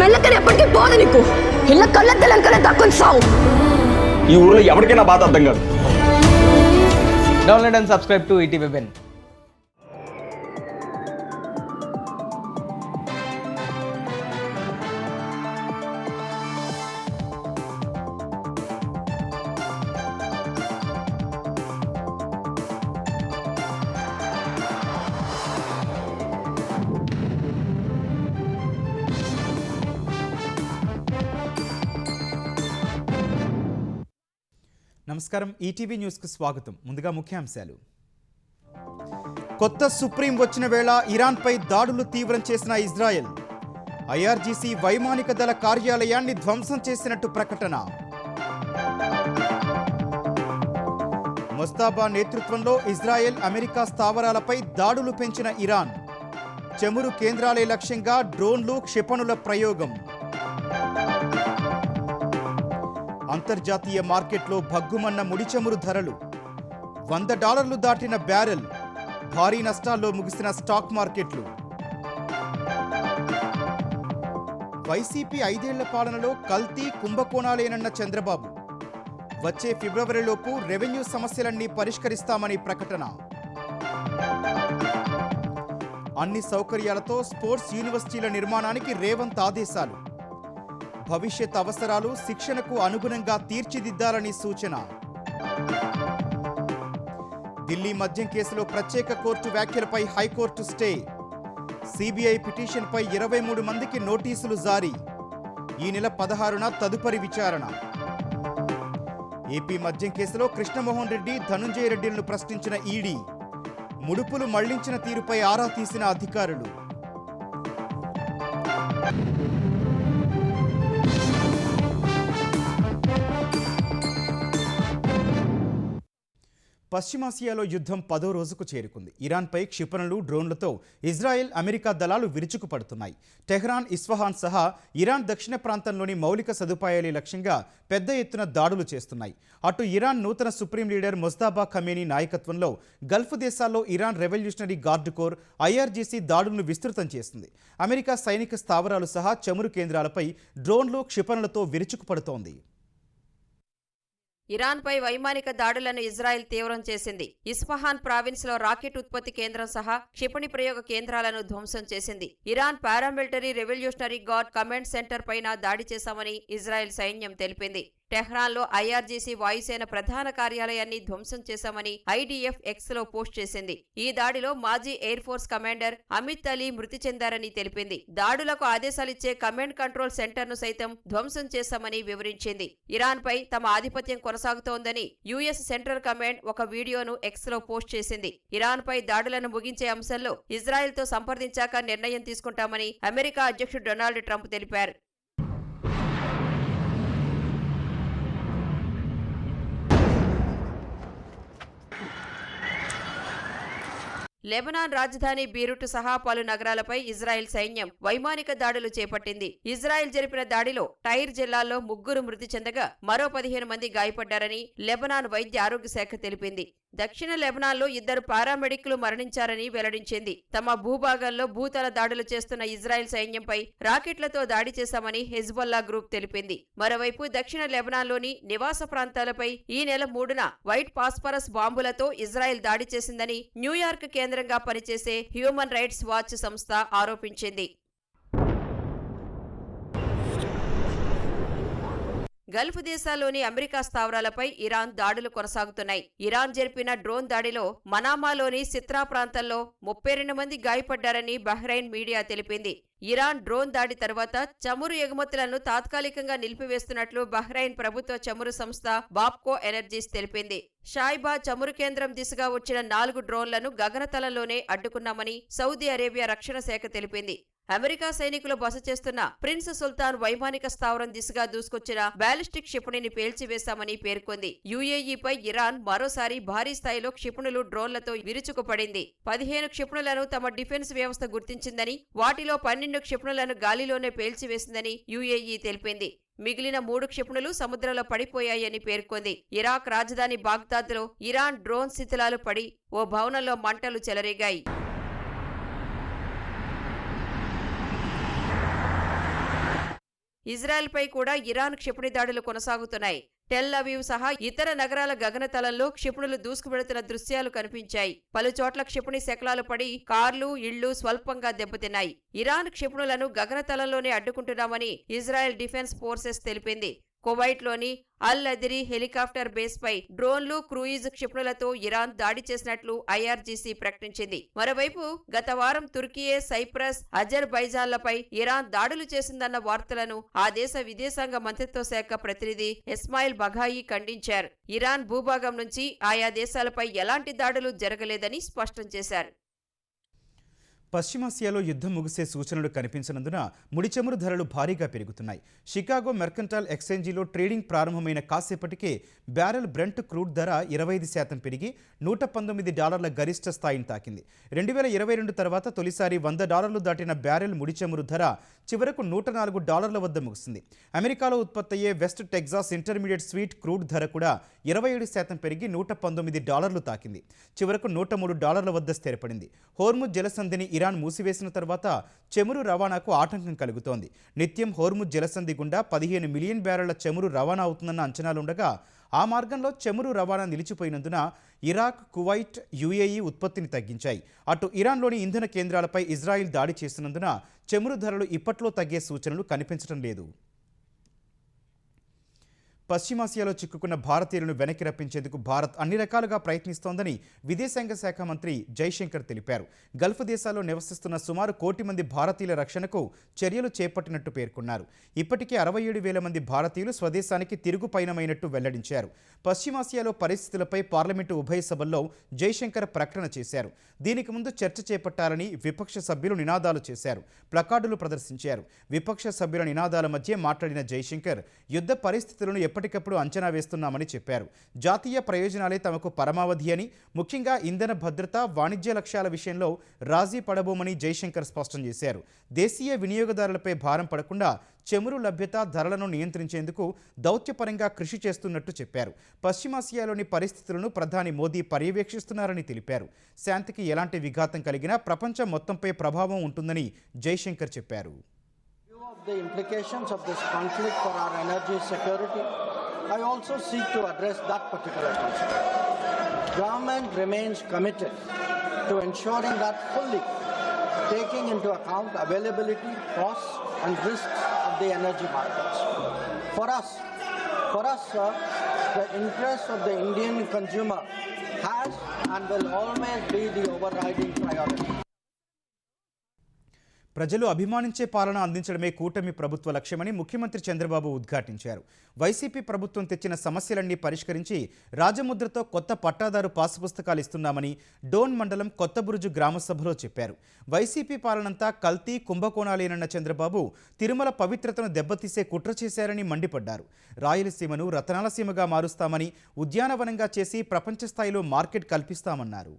మెల్లకని ఎప్పటికీ పోదు నీకు. ఇళ్ళ కళ్ళెత్తలంకనే దక్కుని సావు. ఈ ఊర్లో ఎవరికైనా బాధ అర్థం కాదు. Download and subscribe to ETV Ben. నమస్కారం, ఈటీవీ న్యూస్కు స్వాగతం. ముందుగా ముఖ్యాంశాలు. కొత్త సుప్రీం వచ్చిన వేళ ఇరాన్పై దాడులు తీవ్రం చేసిన ఇజ్రాయెల్. ఐఆర్జీసీ వైమానిక దళ కార్యాలయాన్ని ధ్వంసం చేసినట్టు ప్రకటన. ముస్తాబా నేతృత్వంలో ఇజ్రాయెల్ అమెరికా స్థావరాలపై దాడులు పెంచిన ఇరాన్. చమురు కేంద్రాలే లక్ష్యంగా డ్రోన్లు క్షిపణుల ప్రయోగం. అంతర్జాతీయ మార్కెట్లో భగ్గుమన్న ముడిచమురు ధరలు. $100 దాటిన బ్యారెల్. భారీ నష్టాల్లో ముగిసిన స్టాక్ మార్కెట్లు. వైసీపీ 5 ఏళ్ల పాలనలో కల్తీ కుంభకోణాలేనన్న చంద్రబాబు. వచ్చే ఫిబ్రవరిలోపు రెవెన్యూ సమస్యలన్నీ పరిష్కరిస్తామని ప్రకటన. అన్ని సౌకర్యాలతో స్పోర్ట్స్ యూనివర్సిటీల నిర్మాణానికి రేవంత్ ఆదేశాలు. భవిష్యత్ అవసరాలు శిక్షణకు అనుగుణంగా తీర్చిదిద్దాలని సూచన. ఢిల్లీ మద్యం కేసులో ప్రత్యేక కోర్టు వ్యాఖ్యలపై హైకోర్టు స్టే. సిబిఐ పిటిషన్పై 23 మందికి నోటీసులు జారీ. ఈ నెల 16న తదుపరి విచారణ. ఏపీ మద్యం కేసులో కృష్ణమోహన్ రెడ్డి, ధనుంజయ రెడ్డిలను ప్రశ్నించిన ఈడీ. ముడుపులు మళ్లించిన తీరుపై ఆరా తీసిన అధికారులు. పశ్చిమాసియాలో యుద్ధం 10వ రోజుకు చేరుకుంది. ఇరాన్పై క్షిపణులు, డ్రోన్లతో ఇజ్రాయెల్, అమెరికా దళాలు విరుచుకుపడుతున్నాయి. టెహ్రాన్, ఇస్ఫహాన్ సహా ఇరాన్ దక్షిణ ప్రాంతంలోని మౌలిక సదుపాయాలే లక్ష్యంగా పెద్ద ఎత్తున దాడులు చేస్తున్నాయి. అటు ఇరాన్ నూతన సుప్రీం లీడర్ ముస్తాబా ఖమేనీ నాయకత్వంలో గల్ఫ్ దేశాల్లో Iran revolutionary guard corps, IRGC దాడులను విస్తృతం చేస్తుంది. అమెరికా సైనిక స్థావరాలు సహా చమురు కేంద్రాలపై డ్రోన్లు, క్షిపణులతో విరుచుకుపడుతోంది. ఇరాన్పై వైమానిక దాడులను ఇజ్రాయెల్ తీవ్రం చేసింది. ఇస్ఫహాన్ ప్రావిన్స్లో రాకెట్ ఉత్పత్తి కేంద్రం సహా క్షిపణి ప్రయోగ కేంద్రాలను ధ్వంసం చేసింది. Iran paramilitary revolutionary guard command center పైన దాడి చేశామని ఇజ్రాయెల్ సైన్యం తెలిపింది. టెహ్రాన్లో ఐఆర్జీసీ వాయుసేన ప్రధాన కార్యాలయాన్ని ధ్వంసం చేశామని ఐడీఎఫ్ ఎక్స్లో పోస్ట్ చేసింది. ఈ దాడిలో మాజీ air force commander Amit Ali మృతి చెందారని తెలిపింది. దాడులకు ఆదేశాలిచ్చే కమాండ్ కంట్రోల్ సెంటర్ను సైతం ధ్వంసం చేశామని వివరించింది. ఇరాన్పై తమ ఆధిపత్యం కొనసాగుతోందని యుఎస్ సెంట్రల్ కమాండ్ ఒక వీడియోను ఎక్స్లో పోస్ట్ చేసింది. ఇరాన్పై దాడులను ముగించే అంశంలో ఇజ్రాయెల్తో సంప్రదించాక నిర్ణయం తీసుకుంటామని అమెరికా అధ్యక్షుడు డొనాల్డ్ ట్రంప్ తెలిపారు. లెబనాన్ రాజధాని బీరుట్ సహా పలు నగరాలపై ఇజ్రాయెల్ సైన్యం వైమానిక దాడులు చేపట్టింది. ఇజ్రాయెల్ జరిపిన దాడిలో టైర్ జిల్లాలో 3 మృతి చెందగా మరో 15 మంది గాయపడ్డారని లెబనాన్ వైద్య ఆరోగ్య శాఖ తెలిపింది. దక్షిణ లెబనాన్లో 2 పారామెడిక్లు మరణించారని వెల్లడించింది. తమ భూభాగంలో భూతల దాడులు చేస్తున్న ఇజ్రాయెల్ సైన్యంపై రాకెట్లతో దాడి చేశామని హెజ్బొల్లా గ్రూప్ తెలిపింది. మరోవైపు దక్షిణ లెబనాన్లోని నివాస ప్రాంతాలపై ఈ నెల 3న వైట్ ఫాస్ఫరస్ బాంబులతో ఇజ్రాయెల్ దాడి చేసిందని న్యూయార్క్ కేంద్రంగా పనిచేసే హ్యూమన్ రైట్స్ వాచ్ సంస్థ ఆరోపించింది. గల్ఫ్ దేశాల్లోని అమెరికా స్థావరాలపై ఇరాన్ దాడులు కొనసాగుతున్నాయి. ఇరాన్ జరిపిన డ్రోన్ దాడిలో మనామాలోని సిత్రా ప్రాంతంలో 32 మంది గాయపడ్డారని బహ్రెయిన్ మీడియా తెలిపింది. ఇరాన్ డ్రోన్ దాడి తర్వాత చమురు ఎగుమతులను తాత్కాలికంగా నిలిపివేస్తున్నట్లు బహ్రెయిన్ ప్రభుత్వ చమురు సంస్థ బాప్కో ఎనర్జీస్ తెలిపింది. షాయిబా చమురు కేంద్రం దిశగా వచ్చిన 4 డ్రోన్లను గగనతలంలోనే అడ్డుకున్నామని సౌదీ అరేబియా రక్షణ శాఖ తెలిపింది. అమెరికా సైనికులు బస చేస్తున్న ప్రిన్స్ సుల్తాన్ వైమానిక స్థావరం దిశగా దూసుకొచ్చిన బాలిస్టిక్ క్షిపణిని పేల్చివేశామని పేర్కొంది. యుఏఈపై ఇరాన్ మరోసారి భారీ స్థాయిలో క్షిపణులు, డ్రోన్లతో విరుచుకుపడింది. 15 క్షిపణులను తమ డిఫెన్స్ వ్యవస్థ గుర్తించిందని, వాటిలో 12 క్షిపణులను గాలిలోనే పేల్చివేసిందని యుఏఈ తెలిపింది. మిగిలిన 3 క్షిపణులు సముద్రంలో పడిపోయాయని పేర్కొంది. ఇరాక్ రాజధాని బాగ్దాద్లో ఇరాన్ డ్రోన్ శిథిలాలు పడి ఓ భవనంలో మంటలు చెలరేగాయి. ఇజ్రాయెల్పై కూడా ఇరాన్ క్షిపణి దాడులు కొనసాగుతున్నాయి. టెల్ అవీవ్ సహా ఇతర నగరాల గగనతలంలో క్షిపణులు దూసుకువెడుతున్న దృశ్యాలు కనిపించాయి. పలుచోట్ల క్షిపణి శకలాలు పడి కార్లు, ఇళ్లు స్వల్పంగా దెబ్బతిన్నాయి. ఇరాన్ క్షిపణులను గగనతలంలోనే అడ్డుకుంటున్నామని ఇజ్రాయెల్ డిఫెన్స్ ఫోర్సెస్ తెలిపింది. కువైట్లోని అల్ అదిరి హెలికాప్టర్ బేస్పై డ్రోన్లు, క్రూయిజ్ క్షిపణులతో ఇరాన్ దాడి చేసినట్లు ఐఆర్జీసీ ప్రకటించింది. మరోవైపు గత వారం తుర్కియే, సైప్రస్, అజర్బైజాన్లపై ఇరాన్ దాడులు చేసిందన్న వార్తలను ఆ దేశ విదేశాంగ మంత్రిత్వ శాఖ ప్రతినిధి ఇస్మాయిల్ బఘాయి ఖండించారు. ఇరాన్ భూభాగం నుంచి ఆయా దేశాలపై ఎలాంటి దాడులు జరగలేదని స్పష్టం చేశారు. పశ్చిమాసియాలో యుద్ధం ముగిసే సూచనలు కనిపించనందున ముడి చమురు ధరలు భారీగా పెరుగుతున్నాయి. షికాగో మెర్కంటైల్ ఎక్స్చేంజిలో ట్రేడింగ్ ప్రారంభమైన కాసేపటికే బ్యారెల్ బ్రెంట్ క్రూడ్ ధర 25% పెరిగి $119 గరిష్ట స్థాయిని తాకింది. 2022 తర్వాత తొలిసారి $100 దాటిన బ్యారెల్ ముడి చమురు ధర చివరకు $104 వద్ద ముగిసింది. అమెరికాలో ఉత్పత్తయ్యే west Texas intermediate sweet crude ధర కూడా 27% పెరిగి $119 తాకింది. చివరకు $103 వద్ద స్థిరపడింది. హోర్ముజ్ జలసంధిని ఇరాన్ మూసివేసిన తర్వాత చమురు రవాణాకు ఆటంకం కలుగుతోంది. నిత్యం హోర్ముజ్ జలసంధి గుండా 15 మిలియన్ బ్యారెళ్ల చమురు రవాణా అవుతుందన్న అంచనాలుండగా ఆ మార్గంలో చమురు రవాణా నిలిచిపోయినందున ఇరాక్, కువైట్, యుఏఈ ఉత్పత్తిని తగ్గించాయి. అటు ఇరాన్లోని ఇంధన కేంద్రాలపై ఇజ్రాయిల్ దాడి చేసినందున చమురు ధరలు ఇప్పట్లో తగ్గే సూచనలు కనిపించడం లేదు. పశ్చిమాసియాలో చిక్కుకున్న భారతీయులను వెనక్కి రప్పించేందుకు భారత్ అన్ని రకాలుగా ప్రయత్నిస్తోందని విదేశాంగ శాఖ మంత్రి జైశంకర్ తెలిపారు. గల్ఫ్ దేశాల్లో నివసిస్తున్న సుమారు 1 కోటి మంది భారతీయుల రక్షణకు చర్యలు చేపట్టినట్టు పేర్కొన్నారు. ఇప్పటికే 67,000 మంది భారతీయులు స్వదేశానికి తిరుగు పయనమైనట్టు వెల్లడించారు. పశ్చిమాసియాలో పరిస్థితులపై పార్లమెంటు ఉభయ సభల్లో జైశంకర్ ప్రకటన చేశారు. దీనికి ముందు చర్చ చేపట్టాలని విపక్ష సభ్యులు నినాదాలు చేశారు, ప్లకార్డులు ప్రదర్శించారు. విపక్ష సభ్యుల నినాదాల మధ్య మాట్లాడిన జైశంకర్ యుద్ధ పరిస్థితులను ఎప్పటికప్పుడు అంచనా వేస్తున్నామని చెప్పారు. జాతీయ ప్రయోజనాలే తమకు పరమావధి అని, ముఖ్యంగా ఇంధన భద్రత, వాణిజ్య లక్ష్యాల విషయంలో రాజీ పడబోమని జైశంకర్ స్పష్టం చేశారు. దేశీయ వినియోగదారులపై భారం పడకుండా చమురు లభ్యత, ధరలను నియంత్రించేందుకు దౌత్యపరంగా కృషి చేస్తున్నట్టు చెప్పారు. పశ్చిమాసియాలోని పరిస్థితులను ప్రధాని మోదీ పర్యవేక్షిస్తున్నారని తెలిపారు. శాంతికి ఎలాంటి విఘాతం కలిగినా ప్రపంచం మొత్తంపై ప్రభావం ఉంటుందని జైశంకర్ చెప్పారు. The implications of this conflict for our energy security, I also seek to address that particular concern. Government remains committed to ensuring that fully taking into account availability, costs and risks of the energy markets. For us, the interest of the Indian consumer has and will always be the overriding priority. ప్రజలు అభిమానించే పాలన అందించడమే కూటమి ప్రభుత్వ లక్ష్యమని ముఖ్యమంత్రి చంద్రబాబు ఉద్ఘాటించారు. YCP ప్రభుత్వం తెచ్చిన సమస్యలన్నీ పరిష్కరించి రాజముద్రతో కొత్త పట్టాదారు పాసు పుస్తకాలు ఇస్తున్నామని డోన్ మండలం కొత్తబురుజు గ్రామ సభలో చెప్పారు. వైసీపీ పాలనంతా కల్తీ, కుంభకోణాలేనన్న చంద్రబాబు తిరుమల పవిత్రతను దెబ్బతీసే కుట్ర చేశారని మండిపడ్డారు. రాయలసీమను రతనాల సీమగా మారుస్తామని, ఉద్యానవనంగా చేసి ప్రపంచ స్థాయిలో మార్కెట్ కల్పిస్తామన్నారు.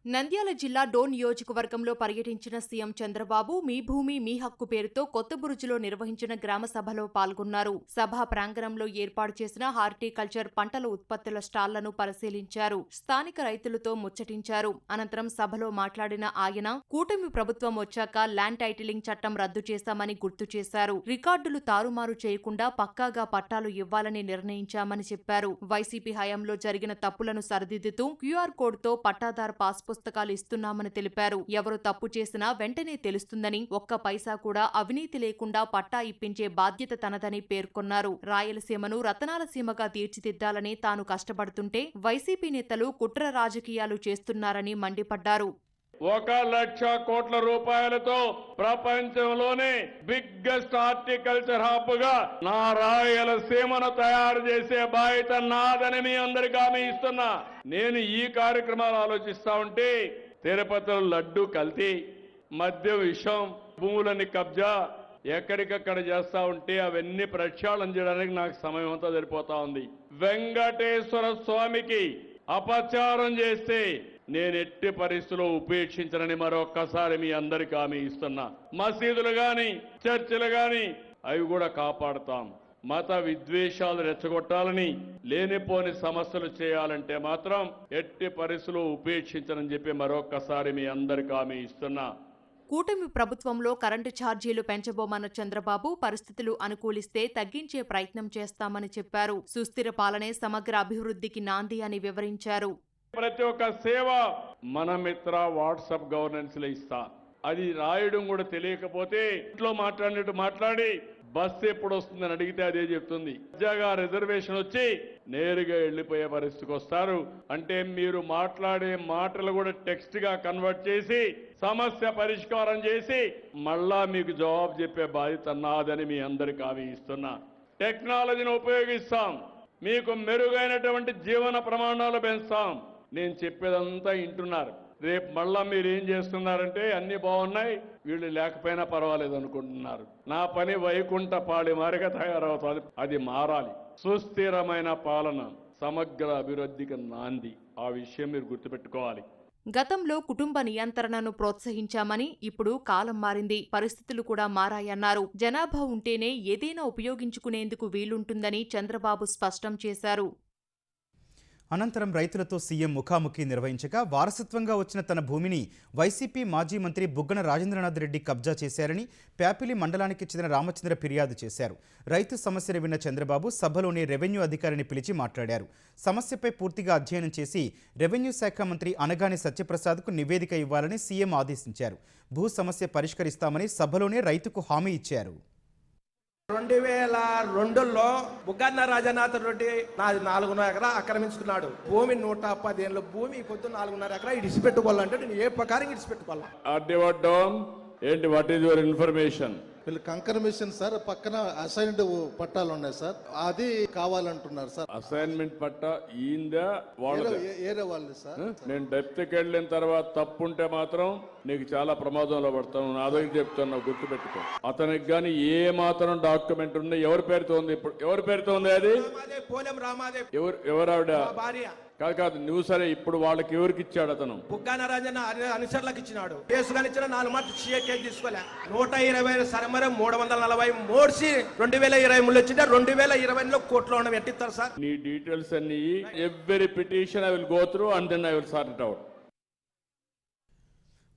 నంద్యాల జిల్లా డోన్ నియోజకవర్గంలో పర్యటించిన సీఎం చంద్రబాబు మీ భూమి మీ హక్కు పేరుతో కొత్తబురుజులో నిర్వహించిన గ్రామ సభలో పాల్గొన్నారు. సభా ప్రాంగణంలో ఏర్పాటు చేసిన హార్టికల్చర్ పంటల ఉత్పత్తుల స్టాళ్లను పరిశీలించారు. స్థానిక రైతులతో ముచ్చటించారు. అనంతరం సభలో మాట్లాడిన ఆయన కూటమి ప్రభుత్వం వచ్చాక ల్యాండ్ టైటిలింగ్ చట్టం రద్దు చేశామని గుర్తు చేశారు. రికార్డులు తారుమారు చేయకుండా పక్కాగా పట్టాలు ఇవ్వాలని నిర్ణయించామని చెప్పారు. వైసీపీ హయాంలో జరిగిన తప్పులను సరిదిద్దుతూ క్యూఆర్ కోడ్తో పట్టాదారు పాస్ పుస్తకాలు ఇస్తున్నామని తెలిపారు. ఎవరు తప్పు చేసినా వెంటనే తెలుస్తుందని, ఒక్క పైసా కూడా అవినీతి లేకుండా పట్టా ఇప్పించే బాధ్యత తనదని పేర్కొన్నారు. రాయలసీమను రతనాల సీమగా తీర్చిదిద్దాలని తాను కష్టపడుతుంటే వైసీపీ నేతలు కుట్ర రాజకీయాలు చేస్తున్నారని మండిపడ్డారు. 1,00,000 కోట్ల రూపాయలతో ప్రపంచంలోనే బిగ్గెస్ట్ హార్టికల్చర్ హబ్ గా నా రాయలసీమను తయారు చేసే బాధ్యత నాదని మీ అందరికీ హామీ ఇస్తున్నా. నేను ఈ కార్యక్రమాలు ఆలోచిస్తా ఉంటే తిరుపతిలో లడ్డు కల్తీ, మద్య విషం, భూములని కబ్జా ఎక్కడికక్కడ చేస్తా ఉంటే అవన్నీ ప్రక్షాళన చేయడానికి నాకు సమయం అంతా సరిపోతా ఉంది. వెంకటేశ్వర స్వామికి అపచారం చేస్తే నేను ఎట్టి పరిస్థితుల్లో ఉపేక్షించనని మరొక్కసారి మీ అందరికీ హామీ ఇస్తున్నా. మసీదులు గాని, చర్చిలు గాని అవి కూడా కాపాడుతాం. మత విద్వేషాలు రెచ్చగొట్టాలని, లేనిపోని సమస్యలు చేయాలంటే మాత్రం ఎట్టి పరిస్థితుల్లో ఉపేక్షించనని చెప్పి మరొక్కసారి మీ అందరికీ హామీ ఇస్తున్నా. కూటమి ప్రభుత్వంలో కరెంటు ఛార్జీలు పెంచబోమన్న చంద్రబాబు పరిస్థితులు అనుకూలిస్తే తగ్గించే ప్రయత్నం చేస్తామని చెప్పారు. సుస్థిర పాలనే సమగ్ర అభివృద్ధికి నాంది అని వివరించారు. ప్రతి ఒక్క సేవ మన మిత్ర వాట్సాప్ గవర్నెన్స్ లో ఇస్తా. అది రాయడం కూడా తెలియకపోతే ఇంట్లో మాట్లాడినట్టు మాట్లాడి బస్సు ఎప్పుడు వస్తుందని అడిగితే అదే చెప్తుంది. తాజాగా రిజర్వేషన్ వచ్చి నేరుగా వెళ్లిపోయే పరిస్థితికి వస్తారు. అంటే మీరు మాట్లాడే మాటలు కూడా టెక్స్ట్ గా కన్వర్ట్ చేసి సమస్య పరిష్కారం చేసి మళ్ళా మీకు జవాబు చెప్పే బాధ్యత నాదని మీ అందరికి హామీ ఇస్తున్నా. టెక్నాలజీని ఉపయోగిస్తాం, మీకు మెరుగైనటువంటి జీవన ప్రమాణాలు పెంచుతాం. నేను చెప్పేదంతా వింటున్నారు. రేపు మళ్ళా మీరు ఏం చేస్తున్నారంటే అన్ని బాగున్నాయి, వీళ్ళు లేకపోయినా పర్వాలేదు అనుకుంటున్నారు. నా పని వైకుంఠ పాళి మారిగా తయారవుతుంది. అది మారాలి. సుస్థిరమైన పాలన సమగ్ర అభివృద్ధికి నాంది. ఆ విషయం మీరు గుర్తుపెట్టుకోవాలి. గతంలో కుటుంబ నియంత్రణను ప్రోత్సహించామని, ఇప్పుడు కాలం మారింది, పరిస్థితులు కూడా మారాయన్నారు. జనాభా ఉంటేనే ఏదైనా ఉపయోగించుకునేందుకు వీలుంటుందని చంద్రబాబు స్పష్టం చేశారు. అనంతరం రైతులతో సీఎం ముఖాముఖి నిర్వహించగా వారసత్వంగా వచ్చిన తన భూమిని వైసీపీ మాజీ మంత్రి బుగ్గన రాజేంద్రనాథ్ రెడ్డి కబ్జా చేశారని ప్యాపిలి మండలానికి చెందిన రామచంద్ర ఫిర్యాదు చేశారు. రైతు సమస్యను విన్న చంద్రబాబు సభలోని రెవెన్యూ అధికారిని పిలిచి మాట్లాడారు. సమస్యపై పూర్తిగా అధ్యయనం చేసి రెవెన్యూ శాఖ మంత్రి అనగాని సత్యప్రసాద్కు నివేదిక ఇవ్వాలని సీఎం ఆదేశించారు. భూ సమస్య పరిష్కరిస్తామని సభలోనే రైతుకు హామీ ఇచ్చారు. 2002లో బుగ్గన్న రాజనాథ్ రెడ్డి నాది 4.5 ఎకరా ఆక్రమించుకున్నాడు. భూమి 110 ఏళ్ళ భూమి పొద్దు 4.5 ఎకరా ఇడిచిపెట్టుకోవాలంటే నేను ఏ ప్రకారం ఇడిచిపెట్టుకోవాలా? ఏంటి, వాట్ ఈజ్ యువర్ ఇన్ఫర్మేషన్? వీళ్ళు కన్ఫర్మేషన్ సార్, పక్కన అసైన్డ్ పట్టాలు ఉన్నాయి సార్, అది కావాలంటున్నారు సార్. అసైన్మెంట్ పట్టా ఈందా వాళ్ళ ఏరే వాళ్ళు సార్. నేను డెప్త్కి వెళ్ళిన తర్వాత తప్పుంటే మాత్రం నీకు చాలా ప్రమాదంలో పడతాను. నా దగ్గర చెప్తాను, గుర్తుపెట్టుకో. అతనికి కానీ ఏ మాత్రం డాక్యుమెంట్ ఉంది? ఎవరి పేరుతో ఉంది? ఇప్పుడు ఎవరి పేరుతో ఉంది అది? ఎవరు ఆవిడ? కాదు నువ్వు సరే, ఇప్పుడు వాళ్ళకి ఎవరికి ఇచ్చాడు అతను? బుగ్గన రాజన్న అనుసరులకు ఇచ్చినాడు. కేసుగాని ఇచ్చిన 4 మార్లు సీఏ కేసు తీసుకోలే. 120 సరమరం 340 మోడ్చి 2023 వచ్చింటే 2020లో కోర్టులో ఉన్న ఎట్టిస్తారు సార్. నీ డీటెయిల్స్ అన్ని every petition I will go through and then I will sort it out.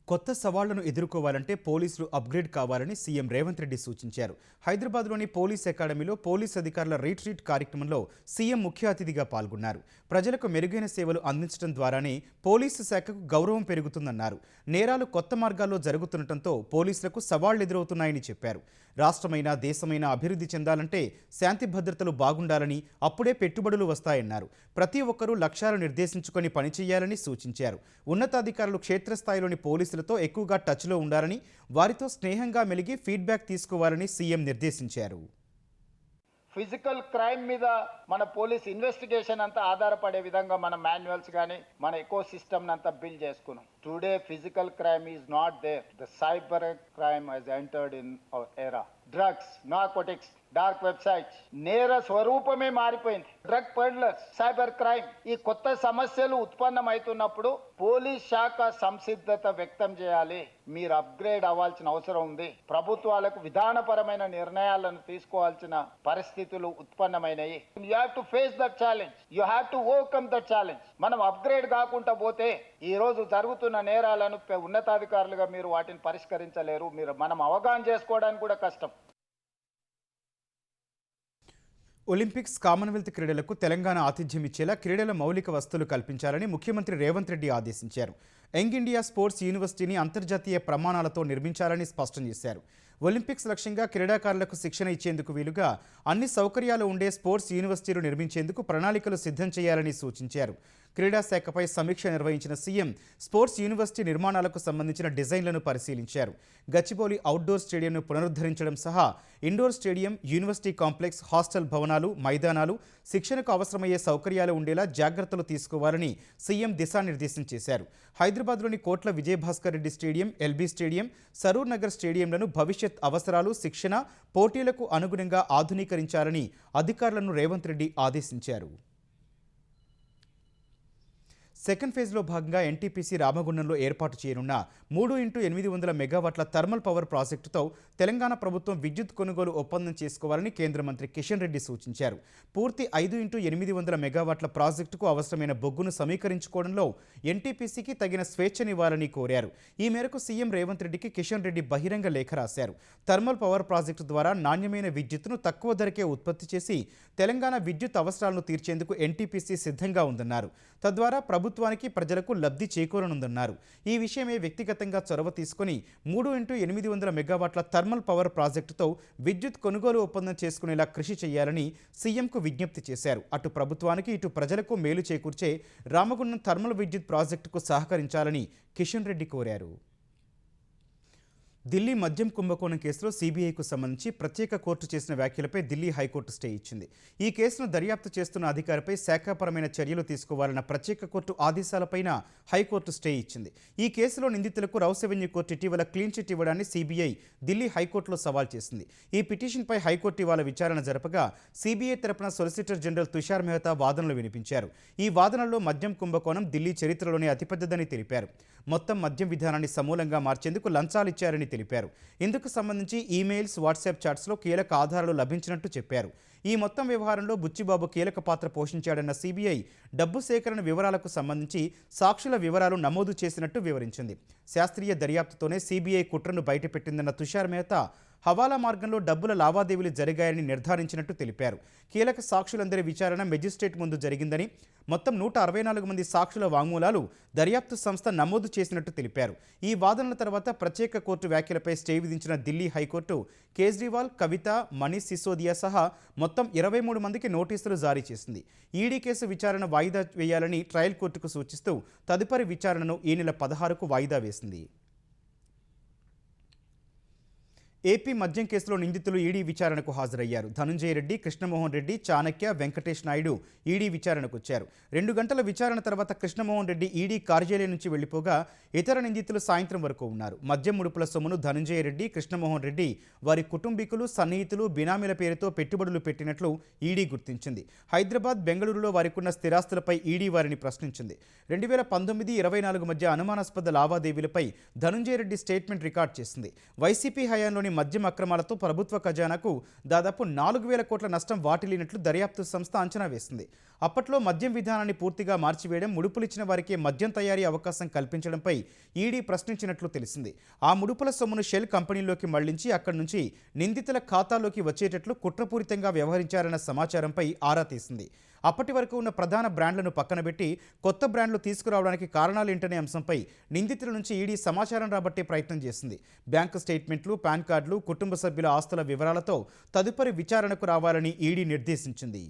కొత్త సవాళ్లను ఎదుర్కోవాలంటే పోలీసులు అప్గ్రేడ్ కావాలని సీఎం రేవంత్ రెడ్డి సూచించారు. హైదరాబాద్లోని పోలీస్ అకాడమీలో పోలీస్ అధికారుల రీట్రీట్ కార్యక్రమంలో సీఎం ముఖ్య అతిథిగా పాల్గొన్నారు. ప్రజలకు మెరుగైన సేవలు అందించడం ద్వారానే పోలీసు శాఖకు గౌరవం పెరుగుతుందన్నారు. నేరాలు కొత్త మార్గాల్లో జరుగుతుండటంతో పోలీసులకు సవాళ్లు ఎదురవుతున్నాయని చెప్పారు. రాష్ట్రమైనా దేశమైనా అభివృద్ధి చెందాలంటే శాంతి భద్రతలు బాగుండాలని, అప్పుడే పెట్టుబడులు వస్తాయన్నారు. ప్రతి ఒక్కరూ లక్ష్యాలు నిర్దేశించుకొని పనిచేయాలని సూచించారు. ఉన్నతాధికారులు క్షేత్రస్థాయిలోని పోలీసులతో ఎక్కువగా టచ్లో ఉండాలని, వారితో స్నేహంగా మెలిగి ఫీడ్బ్యాక్ తీసుకోవాలని సీఎం నిర్దేశించారు. ఫిజికల్ క్రైమ్ మీద మన పోలీస్ ఇన్వెస్టిగేషన్ అంతా ఆధారపడే విధంగా మన మాన్యువల్స్ కానీ మన ఎకో సిస్టమ్ అంతా బిల్డ్ చేసుకున్నాం. Today physical crime is not there. The cyber crime has entered in our era. Drugs, narcotics, dark websites నేర స్వరూపమే మారిపోయింది. డ్రగ్ పెడ్లర్స్, సైబర్ క్రైమ్, ఈ కొత్త సమస్యలు ఉత్పన్నమవుతున్నప్పుడు పోలీస్ శాఖ సంసిద్ధత వ్యక్తం చేయాలి. మీరు అప్గ్రేడ్ అవ్వాల్సిన అవసరం ఉంది. ప్రభుత్వాలకు విధానపరమైన నిర్ణయాలను తీసుకోవాల్సిన పరిస్థితులు ఉత్పన్నమైనవి. You have to face that challenge. You have to overcome that challenge. మనం అప్గ్రేడ్ కాకుండా పోతే ఈ రోజు జరుగుతున్న నేరాలను ఉన్నతాధికారులుగా మీరు వాటిని పరిష్కరించలేరు. మనం అవగాహన చేసుకోవడానికి కూడా కష్టం. ఒలింపిక్స్, కామన్వెల్త్ క్రీడలకు తెలంగాణ ఆతిథ్యం ఇచ్చేలా క్రీడల మౌలిక వసతులు కల్పించాలని ముఖ్యమంత్రి రేవంత్ రెడ్డి ఆదేశించారు. యంగ్ ఇండియా స్పోర్ట్స్ యూనివర్సిటీని అంతర్జాతీయ ప్రమాణాలతో నిర్మించాలని స్పష్టం చేశారు. ఒలింపిక్స్ లక్ష్యంగా క్రీడాకారులకు శిక్షణ ఇచ్చేందుకు వీలుగా అన్ని సౌకర్యాలు ఉండే స్పోర్ట్స్ యూనివర్సిటీలు నిర్మించేందుకు ప్రణాళికలు సిద్ధం చేయాలని సూచించారు. క్రీడా శాఖపై సమీక్ష నిర్వహించిన సీఎం స్పోర్ట్స్ యూనివర్సిటీ నిర్మాణాలకు సంబంధించిన డిజైన్లను పరిశీలించారు. గచ్చిబౌలి అవుట్డోర్ స్టేడియంను పునరుద్ధరించడం సహా indoor stadium, university complex, hostel భవనాలు, మైదానాలు, శిక్షణకు అవసరమయ్యే సౌకర్యాలు ఉండేలా జాగ్రత్తలు తీసుకోవాలని సీఎం దిశానిర్దేశం చేశారు. హైదరాబాద్లోని Kotla Vijayabhaskar Reddy stadium, LB stadium, Saroor Nagar స్టేడియంలను భవిష్యత్ అవసరాలు, శిక్షణ, పోటీలకు అనుగుణంగా ఆధునీకరించాలని అధికారులను రేవంత్ రెడ్డి ఆదేశించారు. సెకండ్ ఫేజ్లో భాగంగా ఎన్టీపీసీ రామగుండంలో ఏర్పాటు చేయనున్న 3x800 మెగావాట్ల థర్మల్ పవర్ ప్రాజెక్టుతో తెలంగాణ ప్రభుత్వం విద్యుత్ కొనుగోలు ఒప్పందం చేసుకోవాలని కేంద్ర మంత్రి కిషన్ రెడ్డి సూచించారు. పూర్తి 5x800 మెగావాట్ల ప్రాజెక్టుకు అవసరమైన బొగ్గును సమీకరించుకోవడంలో ఎన్టీపీసీకి తగిన స్వేచ్ఛనివ్వాలని కోరారు. ఈ మేరకు సీఎం రేవంత్ రెడ్డికి కిషన్ రెడ్డి బహిరంగ లేఖ రాశారు. థర్మల్ పవర్ ప్రాజెక్టు ద్వారా నాణ్యమైన విద్యుత్తును తక్కువ ధరకే ఉత్పత్తి చేసి తెలంగాణ విద్యుత్ అవసరాలను తీర్చేందుకు ఎన్టీపీసీ సిద్ధంగా ఉందన్నారు. తద్వారా ప్రభుత్వానికి ప్రజలకు లబ్ధి చేకూరనుందన్నారు. ఈ విషయమే వ్యక్తిగతంగా చొరవ తీసుకుని 3x800 మెగావాట్ల థర్మల్ పవర్ ప్రాజెక్టుతో విద్యుత్ కొనుగోలు ఒప్పందం చేసుకునేలా కృషి చేయాలని సీఎంకు విజ్ఞప్తి చేశారు. అటు ప్రభుత్వానికి ఇటు ప్రజలకు మేలు చేకూర్చే రామగుండం థర్మల్ విద్యుత్ ప్రాజెక్టుకు సహకరించాలని కిషన్ రెడ్డి కోరారు. ఢిల్లీ మద్యం కుంభకోణం కేసులో సీబీఐకు సంబంధించి ప్రత్యేక కోర్టు చేసిన వ్యాఖ్యలపై ఢిల్లీ హైకోర్టు స్టే ఇచ్చింది. ఈ కేసును దర్యాప్తు చేస్తున్న అధికారిపై శాఖాపరమైన చర్యలు తీసుకోవాలన్న ప్రత్యేక కోర్టు ఆదేశాలపైన హైకోర్టు స్టే ఇచ్చింది. ఈ కేసులో నిందితులకు రౌస్ అవెన్యూ కోర్టు ఇటీవల క్లీన్ చిట్ ఇవ్వడాన్ని సీబీఐ ఢిల్లీ హైకోర్టులో సవాల్ చేసింది. ఈ పిటిషన్పై హైకోర్టు ఇవాళ విచారణ జరపగా సీబీఐ తరపున సొలిసిటర్ జనరల్ తుషార్ మెహతా వాదనలు వినిపించారు. ఈ వాదనల్లో మద్యం కుంభకోణం ఢిల్లీ చరిత్రలోనే అతిపెద్దదని తెలిపారు. మొత్తం మద్యం విధానాన్ని సమూలంగా మార్చేందుకు లంచాలిచ్చారని తెలిపారు. ఇందుకు సంబంధించి ఈమెయిల్స్, వాట్సాప్ చాట్స్లో కీలక ఆధారాలు లభించినట్టు చెప్పారు. ఈ మొత్తం వ్యవహారంలో బుచ్చిబాబు కీలక పాత్ర పోషించాడన్న సీబీఐ డబ్బు సేకరణ వివరాలకు సంబంధించి సాక్షుల వివరాలు నమోదు చేసినట్టు వివరించింది. శాస్త్రీయ దర్యాప్తుతోనే సీబీఐ కుట్రను బయటపెట్టిందన్న తుషార్ మెహతా హవాలా మార్గంలో డబ్బుల లావాదేవీలు జరిగాయని నిర్ధారించినట్టు తెలిపారు. కీలక సాక్షులందరి విచారణ మెజిస్ట్రేట్ ముందు జరిగిందని, మొత్తం 164 మంది సాక్షుల వాంగ్మూలాలు దర్యాప్తు సంస్థ నమోదు చేసినట్టు తెలిపారు. ఈ వాదనల తర్వాత ప్రత్యేక కోర్టు వ్యాఖ్యలపై స్టే విధించిన ఢిల్లీ హైకోర్టు కేజ్రీవాల్, కవిత, మనీష్ సిసోదియా సహా మొత్తం 23 మందికి నోటీసులు జారీ చేసింది. ఈడీ కేసు విచారణ వాయిదా వేయాలని ట్రయల్ కోర్టుకు సూచిస్తూ తదుపరి విచారణను ఈ నెల 16కు వాయిదా వేసింది. ఏపీ మద్యం కేసులో నిందితులు ఈడీ విచారణకు హాజరయ్యారు. ధనుంజయ రెడ్డి, కృష్ణమోహన్ రెడ్డి, చాణక్య, వెంకటేష్ నాయుడు ఈడీ విచారణకు వచ్చారు. 2 గంటల విచారణ తర్వాత కృష్ణమోహన్ రెడ్డి ఈడీ కార్యాలయం నుంచి వెళ్లిపోగా ఇతర నిందితులు సాయంత్రం వరకు ఉన్నారు. మద్యం ముడుపుల సొమ్మును ధనుంజయ రెడ్డి, కృష్ణమోహన్ రెడ్డి వారి కుటుంబీకులు, సన్నిహితులు, బినామీల పేరుతో పెట్టుబడులు పెట్టినట్లు ఈడీ గుర్తించింది. హైదరాబాద్, బెంగళూరులో వారికున్న స్థిరాస్తులపై ఈడీ వారిని ప్రశ్నించింది. 2019-24 మధ్య అనుమానాస్పద లావాదేవీలపై ధనుంజయ రెడ్డి స్టేట్మెంట్ రికార్డ్ చేసింది. వైసీపీ హయాంలోని మద్యం అక్రమాలతో ప్రభుత్వ ఖజానాకు దాదాపు 4,000 కోట్ల నష్టం వాటిల్లినట్లు దర్యాప్తు సంస్థ అంచనా వేసింది. అప్పట్లో మద్యం విధానాన్ని పూర్తిగా మార్చివేయడం, ముడుపులిచ్చిన వారికి మద్యం తయారీ అవకాశం కల్పించడంపై ఈడీ ప్రశ్నించినట్లు తెలిసింది. ఆ ముడుపుల సొమ్మును షెల్ కంపెనీలోకి మళ్లించి అక్కడి నుంచి నిందితుల ఖాతాలోకి వచ్చేటట్లు కుట్రపూరితంగా వ్యవహరించారన్న సమాచారంపై ఆరా తీసింది. అప్పటి వరకు ఉన్న ప్రధాన బ్రాండ్లను పక్కనబెట్టి కొత్త బ్రాండ్లు తీసుకురావడానికి కారణాలేంటనే అంశంపై నిందితుల నుంచి ఈడీ సమాచారం రాబట్టే ప్రయత్నం చేసింది. బ్యాంకు స్టేట్మెంట్లు, పాన్ కార్డులు, కుటుంబ సభ్యుల ఆస్తుల వివరాలతో తదుపరి విచారణకు రావాలని ఈడీ నిర్దేశించింది.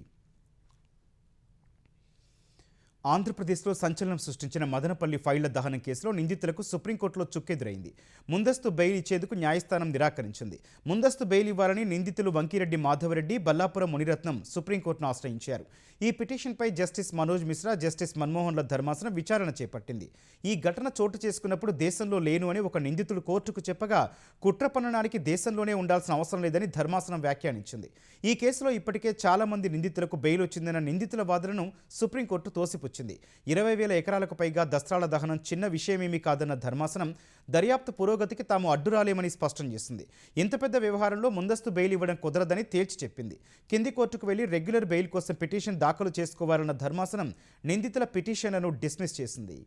ఆంధ్రప్రదేశ్లో సంచలనం సృష్టించిన మదనపల్లి ఫైళ్ల దహనం కేసులో నిందితులకు సుప్రీంకోర్టులో చుక్కెదురైంది. ముందస్తు బెయిల్ ఇచ్చేందుకు న్యాయస్థానం నిరాకరించింది. ముందస్తు బెయిల్ ఇవ్వాలని నిందితులు వంకిరెడ్డి మాధవరెడ్డి, బల్లాపురం మునిరత్నం సుప్రీంకోర్టును ఆశ్రయించారు. ఈ పిటిషన్పై జస్టిస్ మనోజ్ మిశ్రా, జస్టిస్ మన్మోహన్ల ధర్మాసనం విచారణ చేపట్టింది. ఈ ఘటన చోటు చేసుకున్నప్పుడు దేశంలో లేను అని ఒక నిందితుడు కోర్టుకు చెప్పగా కుట్ర పన్నడానికి దేశంలోనే ఉండాల్సిన అవసరం లేదని ధర్మాసనం వ్యాఖ్యానించింది. ఈ కేసులో ఇప్పటికే చాలా మంది నిందితులకు బెయిల్ వచ్చిందన్న నిందితుల వాదనను సుప్రీంకోర్టు తోసిపుచ్చింది. 20,000 ఎకరాలకు పైగా దస్త్రాల దహనం చిన్న విషయమేమీ కాదన్న ధర్మాసనం దర్యాప్తు పురోగతికి తాము అడ్డురాలేమని స్పష్టం చేసింది. ఇంత పెద్ద వ్యవహారంలో ముందస్తు బెయిల్ ఇవ్వడం కుదరదని తేల్చి చెప్పింది. కింది కోర్టుకు వెళ్లి రెగ్యులర్ బెయిల్ కోసం పిటిషన్ దాఖలు చేసుకోవాలన్న ధర్మాసనం నిందితుల పిటిషన్లను డిస్మిస్ చేసింది.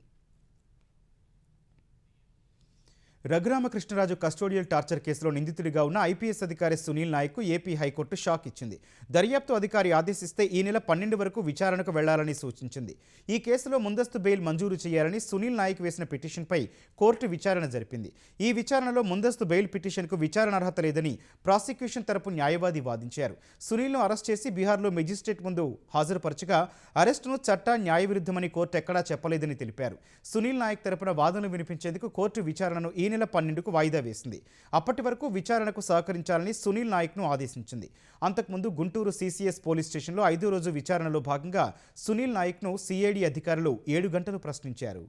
రఘురామకృష్ణరాజు కస్టోడియల్ టార్చర్ కేసులో నిందితుడిగా ఉన్న ఐపీఎస్ అధికారి సునీల్ నాయక్కు ఏపీ హైకోర్టు షాక్ ఇచ్చింది. దర్యాప్తు అధికారి ఆదేశిస్తే ఈ నెల 12 వరకు విచారణకు వెళ్లాలని సూచించింది. ఈ కేసులో ముందస్తు బెయిల్ మంజూరు చేయాలని సునీల్ నాయక్ వేసిన పిటిషన్పై కోర్టు విచారణ జరిపింది. ఈ విచారణలో ముందస్తు బెయిల్ పిటిషన్కు విచారణ అర్హత లేదని ప్రాసిక్యూషన్ తరపు న్యాయవాది వాదించారు. సునీల్ను అరెస్ట్ చేసి బీహార్లో మెజిస్ట్రేట్ ముందు హాజరుపరచగా అరెస్టును చట్ట న్యాయ విరుద్ధమని కోర్టు ఎక్కడా చెప్పలేదని తెలిపారు. సునీల్ నాయక్ తరపున వాదనలు వినిపించేందుకు కోర్టు విచారణను ఈ నెల 12కు వాయిదా వేసింది. అప్పటి వరకు విచారణకు సహకరించాలని సునీల్ నాయక్ను ఆదేశించింది. అంతకుముందు గుంటూరు సీసీఎస్ పోలీస్ స్టేషన్లో 5వ రోజు విచారణలో భాగంగా సునీల్ నాయక్ను సిఐడి అధికారులు 7 గంటలు ప్రశ్నించారు.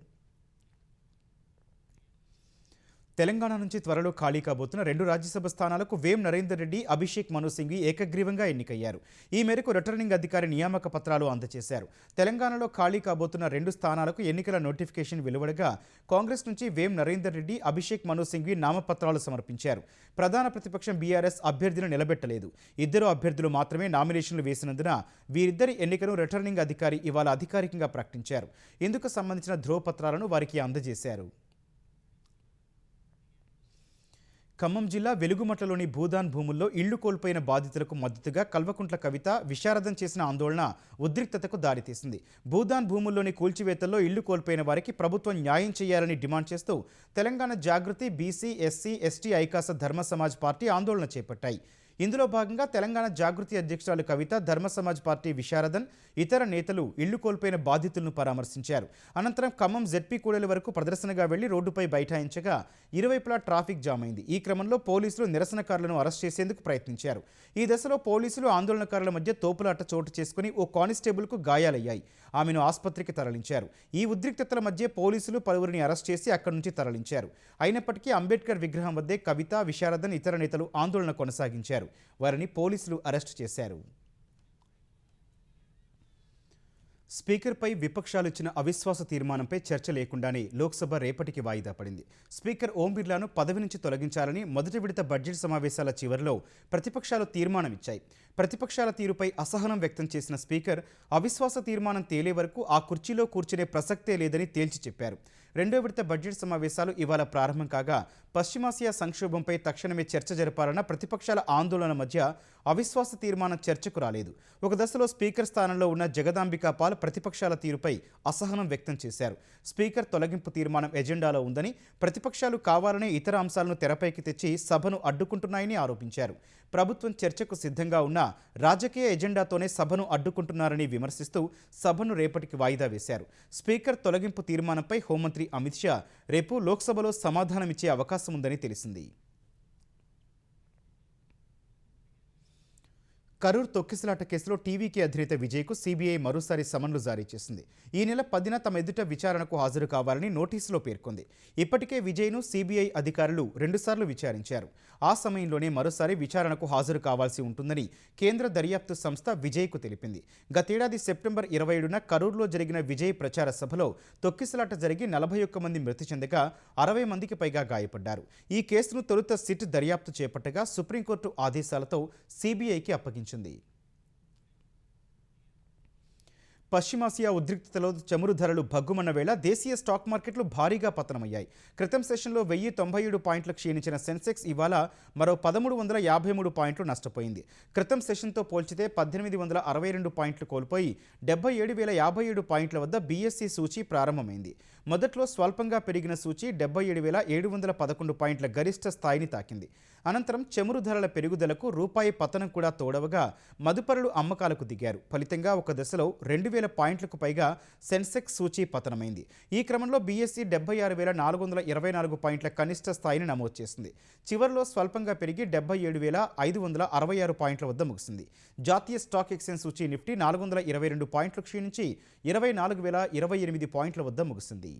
తెలంగాణ నుంచి త్వరలో ఖాళీ కాబోతున్న 2 రాజ్యసభ స్థానాలకు వేం నరేందర్ రెడ్డి, అభిషేక్ మను సింఘ్వి ఏకగ్రీవంగా ఎన్నికయ్యారు. ఈ మేరకు రిటర్నింగ్ అధికారి నియామక పత్రాలు అందజేశారు. తెలంగాణలో ఖాళీ కాబోతున్న 2 స్థానాలకు ఎన్నికల నోటిఫికేషన్ వెలువడగా కాంగ్రెస్ నుంచి వేం నరేందర్ రెడ్డి, అభిషేక్ మను సింఘ్వి నామపత్రాలు సమర్పించారు. ప్రధాన ప్రతిపక్షం బీఆర్ఎస్ అభ్యర్థిని నిలబెట్టలేదు. 2 అభ్యర్థులు మాత్రమే నామినేషన్లు వేసినందున వీరిద్దరి ఎన్నికను రిటర్నింగ్ అధికారి ఇవాళ అధికారికంగా ప్రకటించారు. ఇందుకు సంబంధించిన ధ్రువపత్రాలను వారికి అందజేశారు. ఖమ్మం జిల్లా వెలుగుమట్లలోని భూదాన్ భూముల్లో ఇళ్లు కోల్పోయిన బాధితులకు మద్దతుగా కల్వకుంట్ల కవిత విశారదం చేసిన ఆందోళన ఉద్రిక్తతకు దారితీసింది. భూదాన్ భూముల్లోని కూల్చివేతల్లో ఇళ్లు కోల్పోయిన వారికి ప్రభుత్వం న్యాయం చేయాలని డిమాండ్ చేస్తూ తెలంగాణ జాగృతి, బీసీ, ఎస్సీ, ఎస్టీ ఐకాస ధర్మ సమాజ్ పార్టీ ఆందోళన చేపట్టాయి. ఇందులో భాగంగా తెలంగాణ జాగృతి అధ్యక్షురాలు కవిత, ధర్మ సమాజ్ పార్టీ విశారదన్, ఇతర నేతలు ఇళ్లు కోల్పోయిన బాధితులను పరామర్శించారు. అనంతరం ఖమ్మం జెడ్పీ కూడలి వరకు ప్రదర్శనగా వెళ్లి రోడ్డుపై బైఠాయించగా ఇరువైపులా ట్రాఫిక్ జామ్ అయింది. ఈ క్రమంలో పోలీసులు నిరసనకారులను అరెస్ట్ చేసేందుకు ప్రయత్నించారు. ఈ దశలో పోలీసులు, ఆందోళనకారుల మధ్య తోపులాట చోటు చేసుకుని ఓ కానిస్టేబుల్కు గాయాలయ్యాయి. ఆమెను ఆసుపత్రికి తరలించారు. ఈ ఉద్రిక్తతల మధ్య పోలీసులు పలువురిని అరెస్ట్ చేసి అక్కడి నుంచి తరలించారు. అయినప్పటికీ అంబేద్కర్ విగ్రహం వద్దే కవిత, విశారదన్, ఇతర నేతలు ఆందోళన కొనసాగించారు. వారిని పోలీసులు అరెస్ట్ చేశారు. స్పీకర్పై విపక్షాలు ఇచ్చిన అవిశ్వాస తీర్మానంపై చర్చ లేకుండానే లోక్సభ రేపటికి వాయిదా పడింది. స్పీకర్ ఓం బిర్లాను పదవి నుంచి తొలగించాలని మొదటి విడత బడ్జెట్ సమావేశాల చివరిలో ప్రతిపక్షాలు తీర్మానం ఇచ్చాయి. ప్రతిపక్షాల తీరుపై అసహనం వ్యక్తం చేసిన స్పీకర్ అవిశ్వాస తీర్మానం తేలే వరకు ఆ కుర్చీలో కూర్చునే ప్రసక్తే లేదని తేల్చి చెప్పారు. రెండో విడత బడ్జెట్ సమావేశాలు ఇవాళ ప్రారంభం కాగా పశ్చిమాసియా సంక్షోభంపై తక్షణమే చర్చ జరపాలన్న ప్రతిపక్షాల ఆందోళన మధ్య అవిశ్వాస తీర్మానం చర్చకు రాలేదు. ఒక దశలో స్పీకర్ స్థానంలో ఉన్న జగదాంబికా పాల్ ప్రతిపక్షాల తీరుపై అసహనం వ్యక్తం చేశారు. స్పీకర్ తొలగింపు తీర్మానం ఎజెండాలో ఉందని, ప్రతిపక్షాలు కావాలనే ఇతర అంశాలను తెరపైకి తెచ్చి సభను అడ్డుకుంటున్నాయని ఆరోపించారు. ప్రభుత్వం చర్చకు సిద్ధంగా ఉన్న రాజకీయ ఎజెండాతోనే సభను అడ్డుకుంటున్నారని విమర్శిస్తూ సభను రేపటికి వాయిదా వేశారు. స్పీకర్ తొలగింపు తీర్మానంపై హోంమంత్రి అమిత్ షా రేపు లోక్సభలో సమాధానమిచ్చే అవకాశం ఉందని తెలిసింది. కరూర్ తొక్కిసలాట కేసులో టీవీకే అధినేత విజయ్కు సీబీఐ మరోసారి సమన్లు జారీ చేసింది. ఈ నెల 10న తమ ఎదుట విచారణకు హాజరు కావాలని నోటీసులో పేర్కొంది. ఇప్పటికే విజయ్ను సీబీఐ అధికారులు 2 సార్లు విచారించారు. ఆ సమయంలోనే మరోసారి విచారణకు హాజరు కావాల్సి ఉంటుందని కేంద్ర దర్యాప్తు సంస్థ విజయ్కు తెలిపింది. గతేడాది సెప్టెంబర్ 27న కరూర్లో జరిగిన విజయ్ ప్రచార సభలో తొక్కిసలాట జరిగి 41 మంది మృతి చెందగా 60 మందికి పైగా గాయపడ్డారు. ఈ కేసును తొలుత సిట్ దర్యాప్తు చేపట్టగా సుప్రీంకోర్టు ఆదేశాలతో సీబీఐకి అప్పగించింది. పశ్చిమాసియా ఉద్రిక్తతలో చమురు ధరలు భగ్గుమన్న వేళ దేశీయ స్టాక్ మార్కెట్లు భారీగా పతనమయ్యాయి. క్రితం సెషన్లో 1097 పాయింట్లు క్షీణించిన సెన్సెక్స్ ఇవాళ మరో 1353 పాయింట్లు నష్టపోయింది. క్రితం సెషన్తో పోల్చితే 1862 పాయింట్లు కోల్పోయి 77,057 పాయింట్ల వద్ద బీఎస్సీ సూచీ ప్రారంభమైంది. మొదట్లో స్వల్పంగా పెరిగిన సూచీ 77,711 పాయింట్ల గరిష్ట స్థాయిని తాకింది. అనంతరం చమురు ధరల పెరుగుదలకు రూపాయి పతనం కూడా తోడవగా మదుపరులు అమ్మకాలకు దిగారు. ఫలితంగా ఒక దశలో 2,000 పాయింట్లకు పైగా సెన్సెక్స్ సూచీ పతనమైంది. ఈ క్రమంలో బీఎస్సీ 76,424 పాయింట్ల కనిష్ట స్థాయిని నమోదు చేసింది. చివరిలో స్వల్పంగా పెరిగి 77,566 పాయింట్ల వద్ద ముగిసింది. జాతీయ స్టాక్ ఎక్స్చేంజ్ సూచీ నిఫ్టీ 422 పాయింట్లు క్షీణించి 24,028 పాయింట్ల వద్ద ముగిసింది.